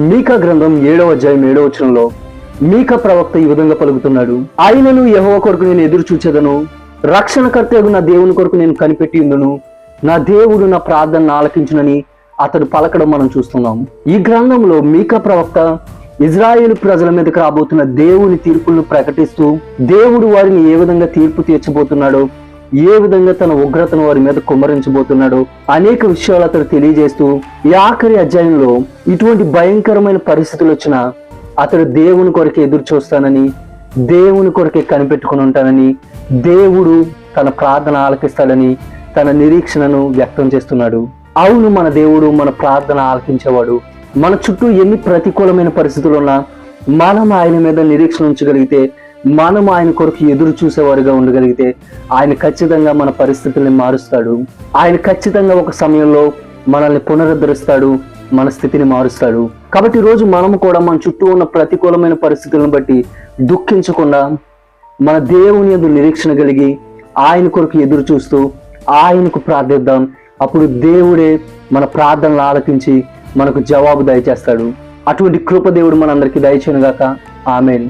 మీకా గ్రంథం 7వ అధ్యాయం 7వ వచనంలో మీకా ప్రవక్త ఈ విధంగా పలుకుతున్నాడు. ఆయనను యెహోవా కొరకు నేను ఎదురు చూచెదను, రక్షణకర్తయగు నా దేవుని కొరకు నేను కనిపెట్టి ఉండును, నా దేవుడు నా ప్రార్థన ఆలకించునని అతడు పలకడం మనం చూస్తున్నాం. ఈ గ్రంథంలో మీకా ప్రవక్త ఇజ్రాయేలు ప్రజల మీదకి రాబోతున్న దేవుని తీర్పులను ప్రకటిస్తూ దేవుడు వారిని ఏ విధంగా తీర్పు తీర్చబోతున్నాడో, ఏ విధంగా తన ఉగ్రతను వారి మీద కుమ్మరించబోతున్నాడో అనేక విషయాలు అతడు తెలియజేస్తూ ఈ ఆఖరి అధ్యాయంలో ఇటువంటి భయంకరమైన పరిస్థితులు వచ్చినా అతడు దేవుని కొరకే ఎదురు చూస్తానని, దేవుని కొరకే కనిపెట్టుకుని ఉంటానని, దేవుడు తన ప్రార్థన ఆలకిస్తాడని తన నిరీక్షణను వ్యక్తం చేస్తున్నాడు. అవును, మన దేవుడు మన ప్రార్థన ఆలకించేవాడు. మన చుట్టూ ఎన్ని ప్రతికూలమైన పరిస్థితులు ఉన్నా మనం ఆయన మీద నిరీక్షణ ఉంచగలిగితే, మనం ఆయన కొరకు ఎదురు చూసేవారుగా ఉండగలిగితే ఆయన ఖచ్చితంగా మన పరిస్థితుల్ని మారుస్తాడు. ఆయన ఖచ్చితంగా ఒక సమయంలో మనల్ని పునరుద్ధరిస్తాడు, మన స్థితిని మారుస్తాడు. కాబట్టి ఈరోజు మనము కూడా మన చుట్టూ ఉన్న ప్రతికూలమైన పరిస్థితులను బట్టి దుఃఖించకుండా మన దేవుని యందు నిరీక్షణ కలిగి ఆయన కొరకు ఎదురు చూస్తూ ఆయనకు ప్రార్థిద్దాం. అప్పుడు దేవుడే మన ప్రార్థనలు ఆలకించి మనకు జవాబు దయచేస్తాడు. అటువంటి కృప దేవుడు మనందరికీ దయచేయును గాక. ఆమేన్.